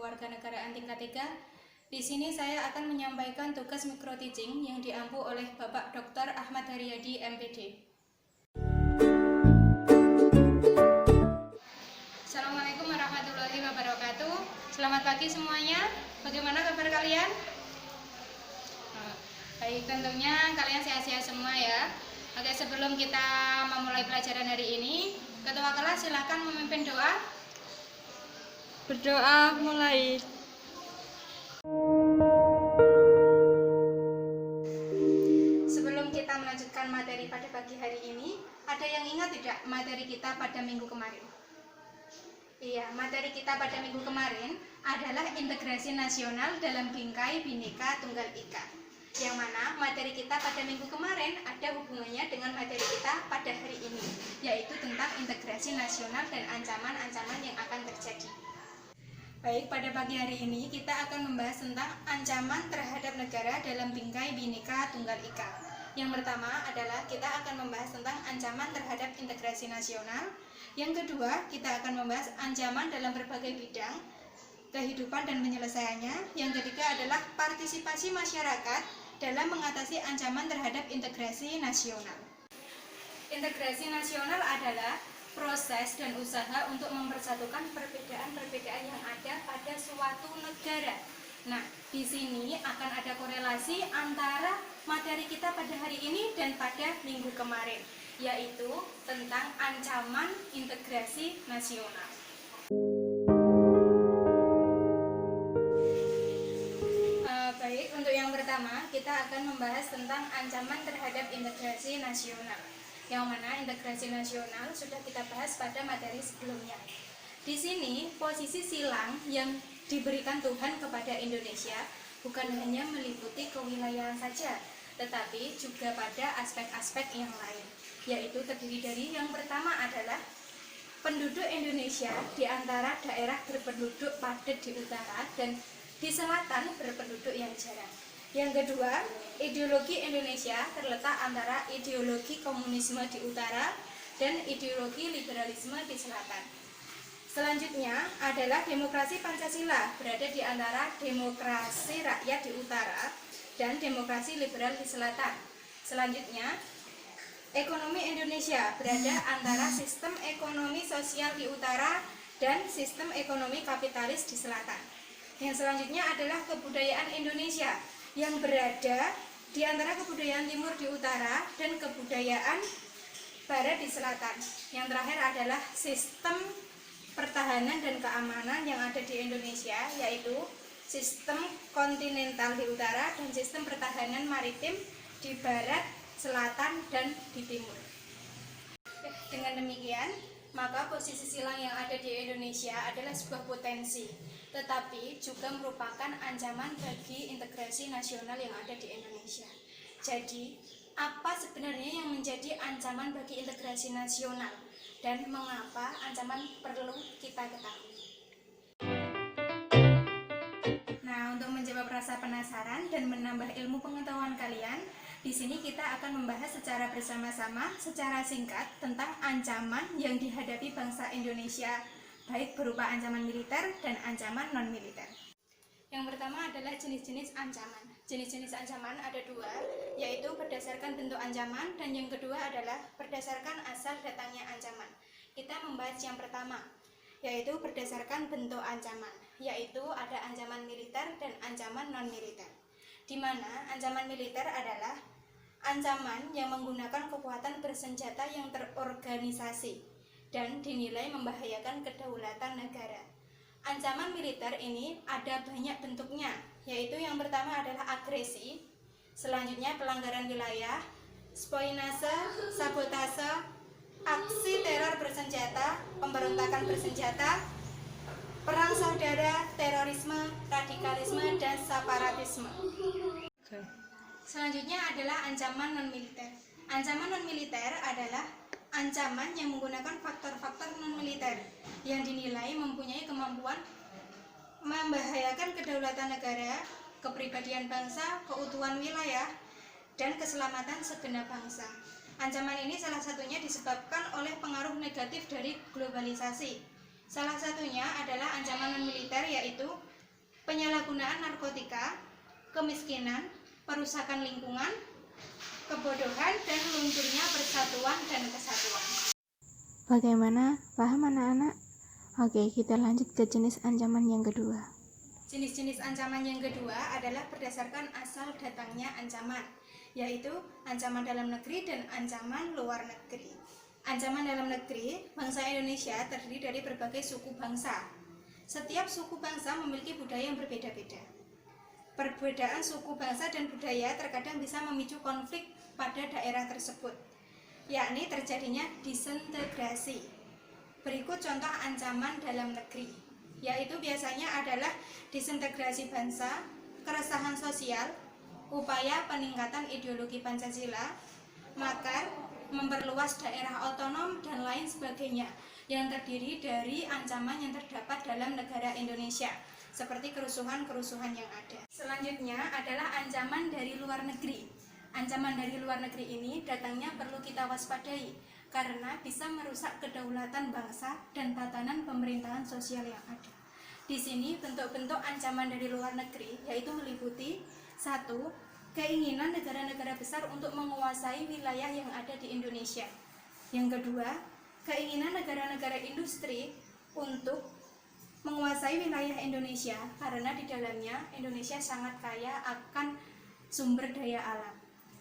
Kewarganegaraan tingkat 3. Di sini saya akan menyampaikan tugas micro teaching yang diampu oleh Bapak Dr. Ahmad Haryadi, MPD. Assalamualaikum warahmatullahi wabarakatuh. Selamat pagi semuanya. Bagaimana kabar kalian? Baik, tentunya kalian sehat-sehat semua ya. Oke, sebelum kita memulai pelajaran hari ini, Ketua kelas silakan memimpin doa. Berdoa mulai. Sebelum kita melanjutkan materi pada pagi hari ini, ada yang ingat tidak materi kita pada minggu kemarin? Iya, materi kita pada minggu kemarin adalah integrasi nasional dalam bingkai Bhinneka Tunggal Ika. Yang mana materi kita pada minggu kemarin ada hubungannya dengan materi kita pada hari ini, yaitu tentang integrasi nasional dan ancaman-ancaman yang akan terjadi. Baik, pada pagi hari ini kita akan membahas tentang ancaman terhadap negara dalam bingkai Bhinneka Tunggal Ika. Yang pertama adalah kita akan membahas tentang ancaman terhadap integrasi nasional. Yang kedua, kita akan membahas ancaman dalam berbagai bidang kehidupan dan penyelesaiannya. Yang ketiga adalah partisipasi masyarakat dalam mengatasi ancaman terhadap integrasi nasional. Integrasi nasional adalah proses dan usaha untuk mempersatukan perbedaan-perbedaan yang ada pada suatu negara. Nah, di sini akan ada korelasi antara materi kita pada hari ini dan pada minggu kemarin, yaitu tentang ancaman integrasi nasional. Baik, untuk yang pertama kita akan membahas tentang ancaman terhadap integrasi nasional, yang mana integrasi nasional sudah kita bahas pada materi sebelumnya. Di sini posisi silang yang diberikan Tuhan kepada Indonesia bukan hanya meliputi kewilayahan saja, tetapi juga pada aspek-aspek yang lain, yaitu terdiri dari yang pertama adalah penduduk Indonesia di antara daerah berpenduduk padat di utara dan di selatan berpenduduk yang jarang. Yang kedua, ideologi Indonesia terletak antara ideologi komunisme di utara dan ideologi liberalisme di selatan. Selanjutnya adalah demokrasi Pancasila berada di antara demokrasi rakyat di utara dan demokrasi liberal di selatan. Selanjutnya, ekonomi Indonesia berada antara sistem ekonomi sosial di utara dan sistem ekonomi kapitalis di selatan. Yang selanjutnya adalah kebudayaan Indonesia yang berada di antara kebudayaan timur di utara dan kebudayaan barat di selatan. Yang terakhir adalah sistem pertahanan dan keamanan yang ada di Indonesia, yaitu sistem kontinental di utara dan sistem pertahanan maritim di barat, selatan, dan di timur. Dengan demikian, maka posisi silang yang ada di Indonesia adalah sebuah potensi, tetapi juga merupakan ancaman bagi integrasi nasional yang ada di Indonesia. Jadi, apa sebenarnya yang menjadi ancaman bagi integrasi nasional dan mengapa ancaman perlu kita ketahui? Nah, untuk menjawab rasa penasaran dan menambah ilmu pengetahuan kalian, di sini kita akan membahas secara bersama-sama, secara singkat tentang ancaman yang dihadapi bangsa Indonesia, baik berupa ancaman militer dan ancaman non-militer. Yang pertama adalah jenis-jenis ancaman. Jenis-jenis ancaman ada dua, yaitu berdasarkan bentuk ancaman, dan yang kedua adalah berdasarkan asal datangnya ancaman. Kita membahas yang pertama, yaitu berdasarkan bentuk ancaman, yaitu ada ancaman militer dan ancaman non-militer. Di mana ancaman militer adalah ancaman yang menggunakan kekuatan bersenjata yang terorganisasi dan dinilai membahayakan kedaulatan negara. Ancaman militer ini ada banyak bentuknya, yaitu yang pertama adalah agresi, selanjutnya pelanggaran wilayah, spionase, sabotase, aksi teror bersenjata, pemberontakan bersenjata, perang saudara, terorisme, radikalisme, dan separatisme. Selanjutnya adalah ancaman non-militer. Ancaman non-militer adalah ancaman yang menggunakan faktor-faktor non-militer yang dinilai mempunyai kemampuan membahayakan kedaulatan negara, kepribadian bangsa, keutuhan wilayah, dan keselamatan segenap bangsa. Ancaman ini salah satunya disebabkan oleh pengaruh negatif dari globalisasi. Salah satunya adalah ancaman non-militer, yaitu penyalahgunaan narkotika, kemiskinan, perusakan lingkungan, kebodohan, dan lunturnya persatuan dan kesatuan. Bagaimana? Paham anak-anak? Oke, kita lanjut ke jenis ancaman yang kedua. Jenis-jenis ancaman yang kedua adalah berdasarkan asal datangnya ancaman, yaitu ancaman dalam negeri dan ancaman luar negeri. Ancaman dalam negeri, bangsa Indonesia terdiri dari berbagai suku bangsa. Setiap suku bangsa memiliki budaya yang berbeda-beda. Perbedaan suku bangsa dan budaya terkadang bisa memicu konflik pada daerah tersebut, yakni terjadinya disintegrasi. Berikut contoh ancaman dalam negeri, yaitu biasanya adalah disintegrasi bangsa, keresahan sosial, upaya peningkatan ideologi Pancasila, makar, memperluas daerah otonom, dan lain sebagainya, yang terdiri dari ancaman yang terdapat dalam negara Indonesia, seperti kerusuhan-kerusuhan yang ada. Selanjutnya adalah ancaman dari luar negeri. Ancaman dari luar negeri ini datangnya perlu kita waspadai, karena bisa merusak kedaulatan bangsa dan tatanan pemerintahan sosial yang ada. Di sini bentuk-bentuk ancaman dari luar negeri yaitu meliputi 1. Keinginan negara-negara besar untuk menguasai wilayah yang ada di Indonesia. Yang kedua, keinginan negara-negara industri untuk menguasai wilayah Indonesia karena di dalamnya Indonesia sangat kaya akan sumber daya alam.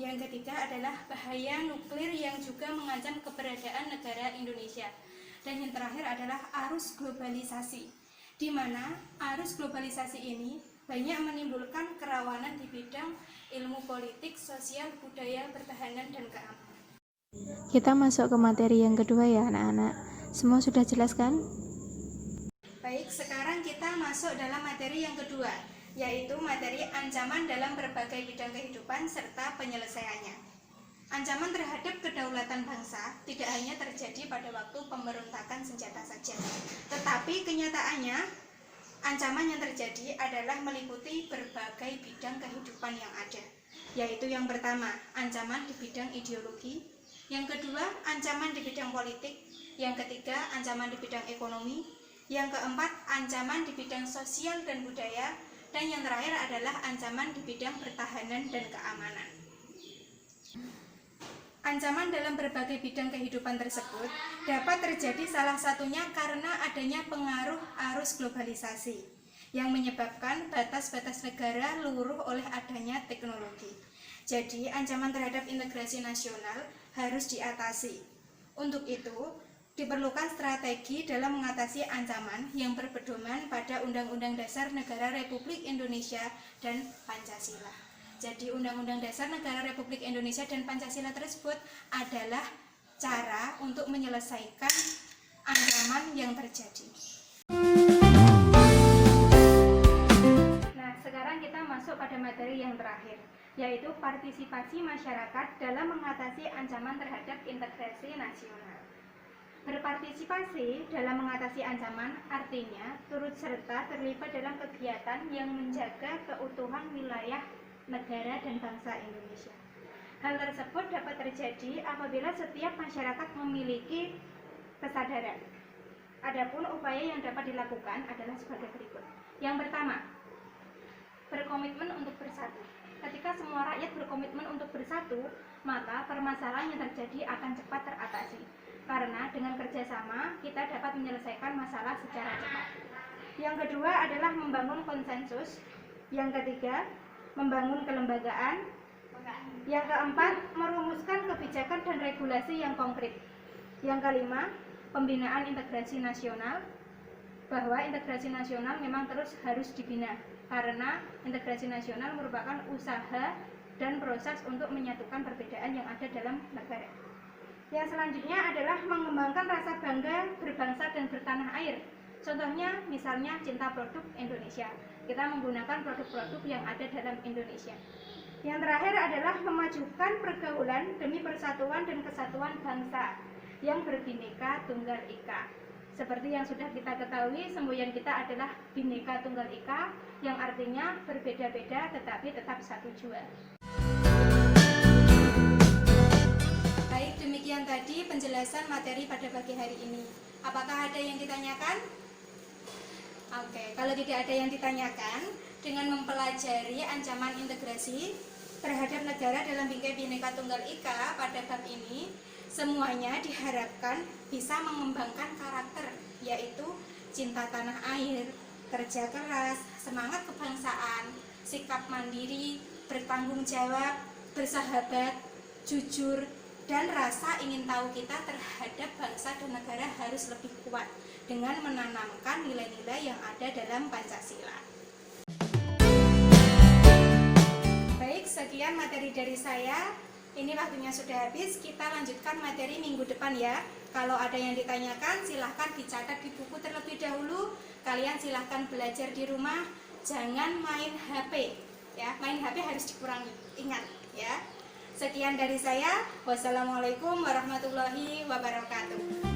Yang ketiga adalah bahaya nuklir yang juga mengancam keberadaan negara Indonesia. Dan yang terakhir adalah arus globalisasi, di mana arus globalisasi ini banyak menimbulkan kerawanan di bidang ilmu politik, sosial, budaya, pertahanan, dan keamanan. Kita masuk ke materi yang kedua ya anak-anak. Semua sudah jelas kan? Baik, sekarang kita masuk dalam materi yang kedua, yaitu materi ancaman dalam berbagai bidang kehidupan serta penyelesaiannya. Ancaman terhadap kedaulatan bangsa tidak hanya terjadi pada waktu pemberontakan senjata saja, tetapi kenyataannya ancaman yang terjadi adalah meliputi berbagai bidang kehidupan yang ada, yaitu yang pertama, ancaman di bidang ideologi, yang kedua, ancaman di bidang politik, yang ketiga, ancaman di bidang ekonomi, yang keempat, ancaman di bidang sosial dan budaya, dan yang terakhir adalah ancaman di bidang pertahanan dan keamanan. Ancaman dalam berbagai bidang kehidupan tersebut dapat terjadi salah satunya karena adanya pengaruh arus globalisasi yang menyebabkan batas-batas negara luruh oleh adanya teknologi. Jadi, ancaman terhadap integrasi nasional harus diatasi. Untuk itu, diperlukan strategi dalam mengatasi ancaman yang berpedoman pada Undang-Undang Dasar Negara Republik Indonesia dan Pancasila. Jadi Undang-Undang Dasar Negara Republik Indonesia dan Pancasila tersebut adalah cara untuk menyelesaikan ancaman yang terjadi. Nah, sekarang kita masuk pada materi yang terakhir, yaitu partisipasi masyarakat dalam mengatasi ancaman terhadap integrasi nasional. Berpartisipasi dalam mengatasi ancaman artinya turut serta terlibat dalam kegiatan yang menjaga keutuhan wilayah negara dan bangsa Indonesia. Hal tersebut dapat terjadi apabila setiap masyarakat memiliki kesadaran. Adapun upaya yang dapat dilakukan adalah sebagai berikut. Yang pertama, berkomitmen untuk bersatu. Ketika semua rakyat berkomitmen untuk bersatu, maka permasalahan yang terjadi akan cepat teratasi. Karena dengan kerjasama kita dapat menyelesaikan masalah secara cepat. Yang kedua adalah membangun konsensus. Yang ketiga, membangun kelembagaan. Yang keempat, merumuskan kebijakan dan regulasi yang konkret. Yang kelima, pembinaan integrasi nasional, bahwa integrasi nasional memang terus harus dibina karena integrasi nasional merupakan usaha dan proses untuk menyatukan perbedaan yang ada dalam negara. Yang selanjutnya adalah mengembangkan rasa bangga berbangsa dan bertanah air. Contohnya misalnya cinta produk Indonesia. Kita menggunakan produk-produk yang ada dalam Indonesia. Yang terakhir adalah memajukan pergaulan demi persatuan dan kesatuan bangsa yang berbineka tunggal ika. Seperti yang sudah kita ketahui, semboyan kita adalah Bhinneka Tunggal Ika, yang artinya berbeda-beda tetapi tetap satu jua. Baik, demikian tadi penjelasan materi pada pagi hari ini. Apakah ada yang ditanyakan? Oke, kalau tidak ada yang ditanyakan, dengan mempelajari ancaman integrasi terhadap negara dalam bingkai Bhinneka Tunggal Ika pada bab ini, semuanya diharapkan bisa mengembangkan karakter, yaitu cinta tanah air, kerja keras, semangat kebangsaan, sikap mandiri, bertanggung jawab, bersahabat, jujur, dan rasa ingin tahu kita terhadap bangsa dan negara harus lebih kuat dengan menanamkan nilai-nilai yang ada dalam Pancasila. Baik, sekian materi dari saya. Ini waktunya sudah habis, kita lanjutkan materi minggu depan ya. Kalau ada yang ditanyakan silahkan dicatat di buku terlebih dahulu. Kalian silahkan belajar di rumah, jangan main HP ya. Main HP harus dikurangi, ingat ya. Sekian dari saya. Wassalamualaikum warahmatullahi wabarakatuh.